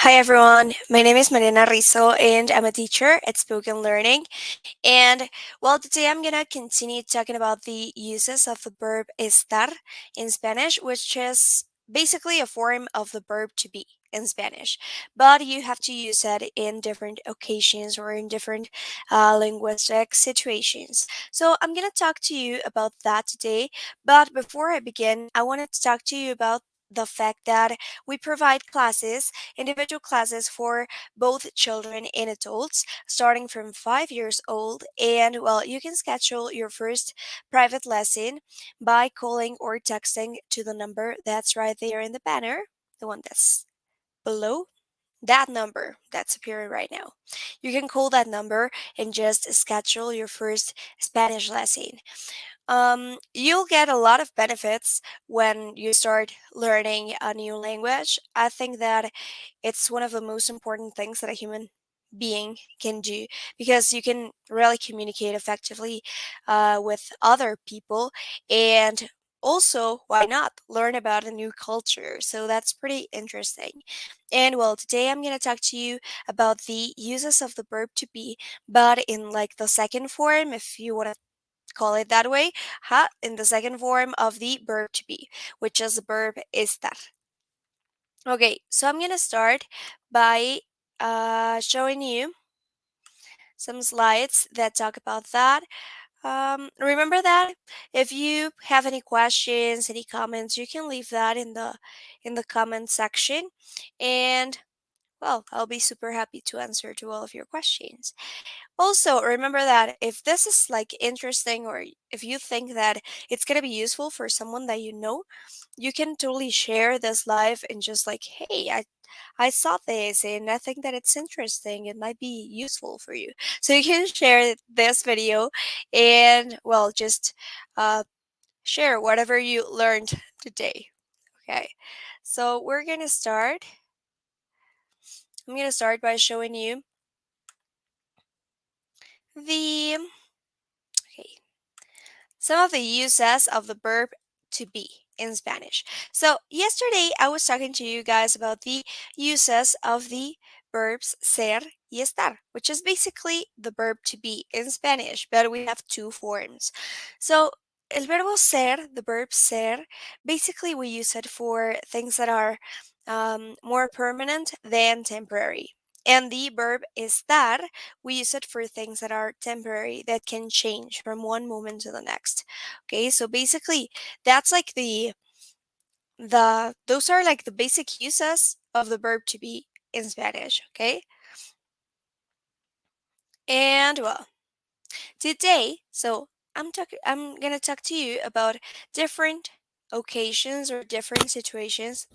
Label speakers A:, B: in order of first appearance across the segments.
A: Hi everyone, my name is Mariana Rizzo and I'm a teacher at Spoken Learning. And well, today I'm gonna continue talking about the uses of the verb estar in Spanish, which is basically a form of the verb to be in Spanish. But you have to use it in different occasions or in different linguistic situations. So I'm gonna talk to you about that today. But before I begin, I wanted to talk to you about the fact that we provide classes, individual classes for both children and adults starting from 5 years old. And well, you can schedule your first private lesson by calling or texting to the number that's right there in the banner, the one that's below that number that's appearing right now. You can call that number and just schedule your first Spanish lesson. You'll get a lot of benefits when you start learning a new language. I think that it's one of the most important things that a human being can do because you can really communicate effectively with other people and also, why not learn about a new culture? So that's pretty interesting. And well, today I'm going to talk to you about the uses of the verb to be, but in like the second form, if you want to call it that way, in the second form of the verb to be, which is the verb estar. Okay, so I'm gonna start by showing you some slides that talk about that. Remember that if you have any questions, any comments, you can leave that in the comment section, and well, I'll be super happy to answer to all of your questions. Also, remember that if this is like interesting or if you think that it's going to be useful for someone that you know, you can totally share this live and just like, hey, I saw this and I think that it's interesting. It might be useful for you. So you can share this video and well, just uh, share whatever you learned today. Okay. So we're going to start. I'm going to start by showing you the okay, some of the uses of the verb to be in Spanish. So, yesterday I was talking to you guys about the uses of the verbs ser y estar, which is basically the verb to be in Spanish, but we have two forms. So, el verbo ser, the verb ser, basically we use it for things that are more permanent than temporary. And the verb estar, we use it for things that are temporary, that can change from one moment to the next. Okay, so basically that's like the those are like the basic uses of the verb to be in Spanish, okay? And well, today, so I'm gonna talk to you about different occasions or different situations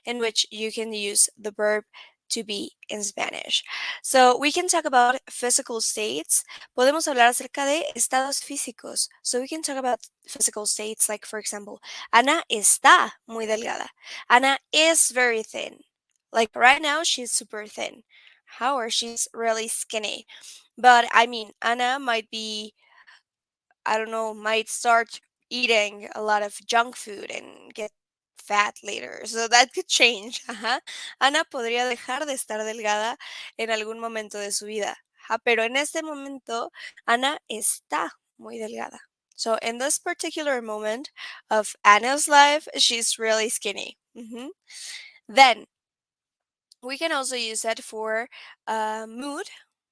A: in which you can use the verb to be in Spanish. So we can talk about physical states. Podemos hablar acerca de estados físicos. So we can talk about physical states like, for example, Ana está muy delgada. Ana is very thin. Like right now, she's super thin. How or she's really skinny. But I mean, Anna might be, I don't know, might start eating a lot of junk food and get fat later. So that could change. Ajá. Ana podría dejar de estar delgada en algún momento de su vida. Ajá, pero en este momento, Ana está muy delgada. So in this particular moment of Anna's life, she's really skinny. Then we can also use that for mood,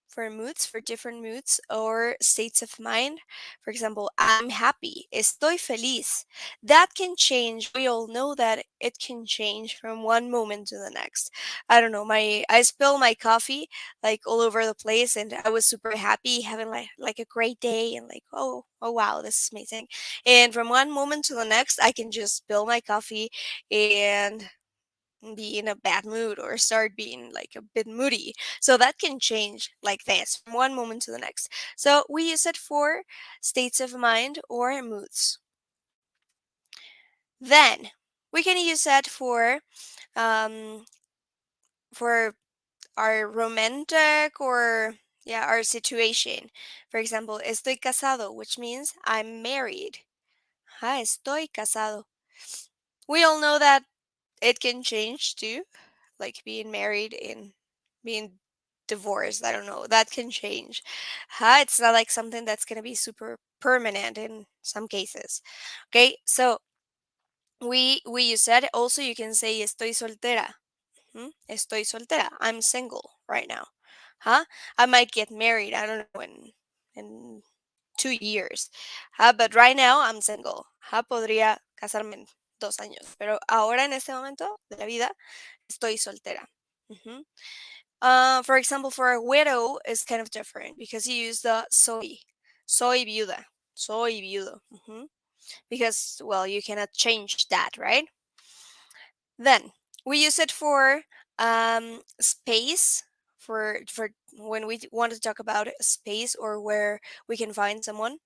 A: for moods, for different moods or states of mind. For example, I'm happy, estoy feliz. That can change. We all know that it can change from one moment to the next. I don't know, I spilled my coffee like all over the place and I was super happy, having like a great day and like, oh wow, this is amazing. And from one moment to the next, I can just spill my coffee and be in a bad mood or start being like a bit moody. So that can change like this from one moment to the next. So we use it for states of mind or moods. Then we can use that um for our romantic or yeah, our situation. For example, estoy casado, which means I'm married. Estoy casado. We all know that it can change too. like being married and being divorced. I don't know. That can change. It's not like something that's going to be super permanent in some cases. Okay, so we use that. Also, you can say estoy soltera. Estoy soltera. I'm single right now. Huh? I might get married. I don't know in 2 years. But right now I'm single. Podría casarme en 2 años. Pero ahora en este momento de la vida estoy soltera. Mhm. For example, for a widow is kind of different because you use the soy. Soy viuda. Soy viudo. Because, well, you cannot change that, right? Then we use it for space, for when we want to talk about space or where we can find someone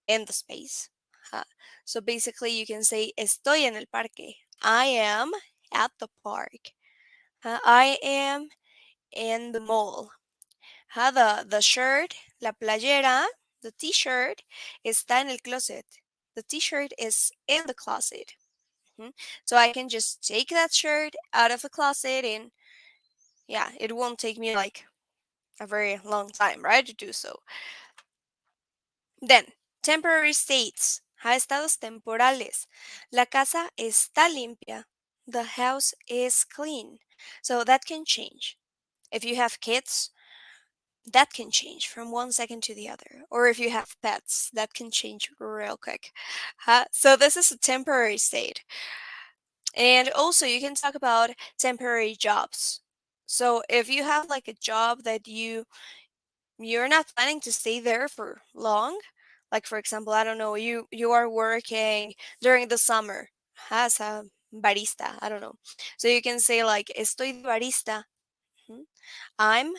A: in the space. Uh, so basically, you can say estoy en el parque. I am at the park. I am in the mall. The shirt, la playera, the t-shirt está en el closet. The t-shirt is in the closet. Mhm. So I can just take that shirt out of the closet and yeah, it won't take me like a very long time, right, to do so. Then, temporary states. Estados temporales. La casa está limpia. The house is clean. So that can change. If you have kids, that can change from one second to the other. Or if you have pets, that can change real quick. So this is a temporary state. And also, you can talk about temporary jobs. So if you have like a job that you're not planning to stay there for long, like for example, I don't know, you are working during the summer as a barista, I don't know. So you can say like estoy de barista. Mhm. I'm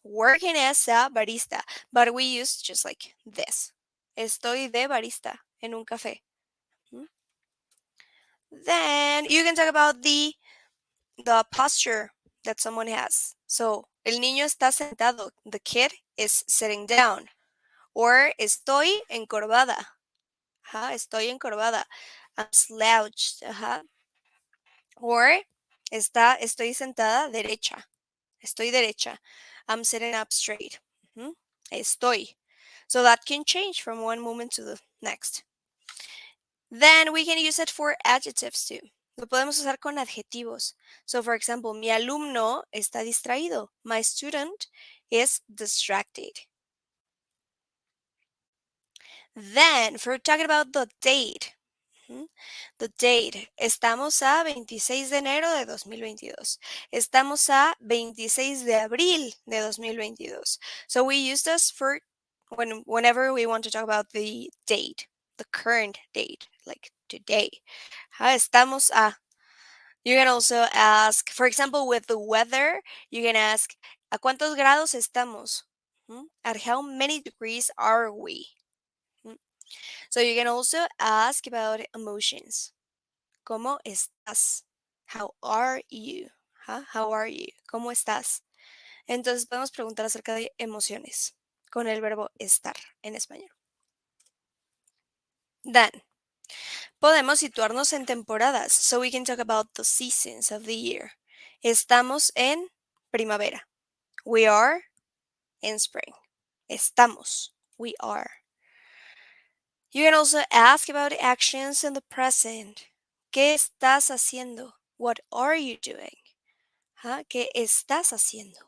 A: working as a barista, but we use just like this. Estoy de barista en un café. Mhm. Then you can talk about the posture that someone has. So, el niño está sentado. The kid is sitting down. Or estoy encorvada. Estoy encorvada. I'm slouched. Or estoy sentada derecha. Estoy derecha. I'm sitting up straight. Ujú. Estoy. So that can change from one moment to the next. Then we can use it for adjectives too. Lo podemos usar con adjetivos. So, for example, mi alumno está distraído. My student is distracted. Then, for talking about the date. The date. Estamos a 26 de enero de 2022. Estamos a 26 de abril de 2022. So we use this for whenever we want to talk about the date, the current date, like today. Estamos a. You can also ask, for example, with the weather, you can ask, ¿a cuántos grados estamos? At how many degrees are we? Mm. So you can also ask about emotions. ¿Cómo estás? How are you? How are you? ¿Cómo estás? Entonces podemos preguntar acerca de emociones con el verbo estar en español. Then, podemos situarnos en temporadas, so we can talk about the seasons of the year. Estamos en primavera. We are in spring. Estamos. We are. You can also ask about actions in the present. ¿Qué estás haciendo? What are you doing? ¿Qué estás haciendo?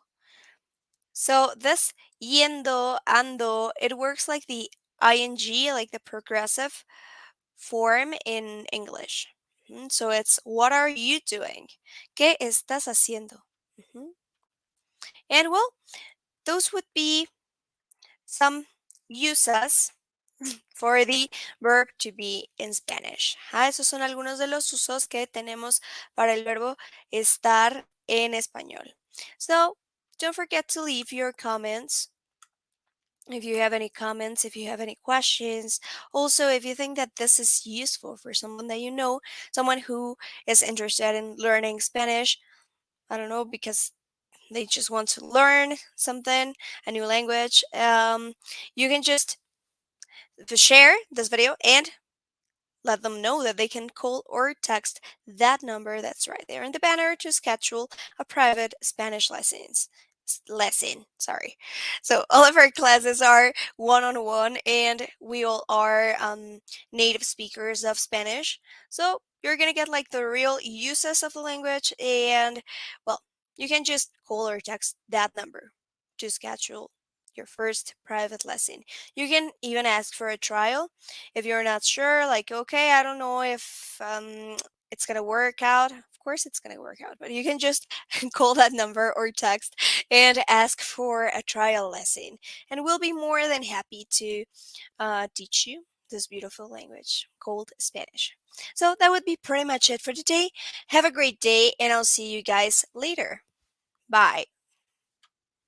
A: So this yendo, ando, it works like the ing, like the progressive form in English. So it's what are you doing? ¿Qué estás haciendo? Mhm. And well, those would be some uses for the verb to be in Spanish. Esos son algunos de los usos que tenemos para el verbo estar en español. So don't forget to leave your comments. If you have any comments, if you have any questions, also if you think that this is useful for someone that you know, someone who is interested in learning Spanish, I don't know, because they just want to learn something, a new language, you can just share this video and let them know that they can call or text that number that's right there in the banner to schedule a private Spanish lesson. Sorry. So all of our classes are one-on-one, and we all are native speakers of Spanish. So you're gonna get like the real uses of the language, and well, you can just call or text that number to schedule your first private lesson. You can even ask for a trial if you're not sure, like, okay, I don't know if it's gonna work out. Of course it's gonna work out, but you can just call that number or text and ask for a trial lesson, and we'll be more than happy to teach you this beautiful language called Spanish. So that would be pretty much it for today. Have a great day, and I'll see you guys later. Bye.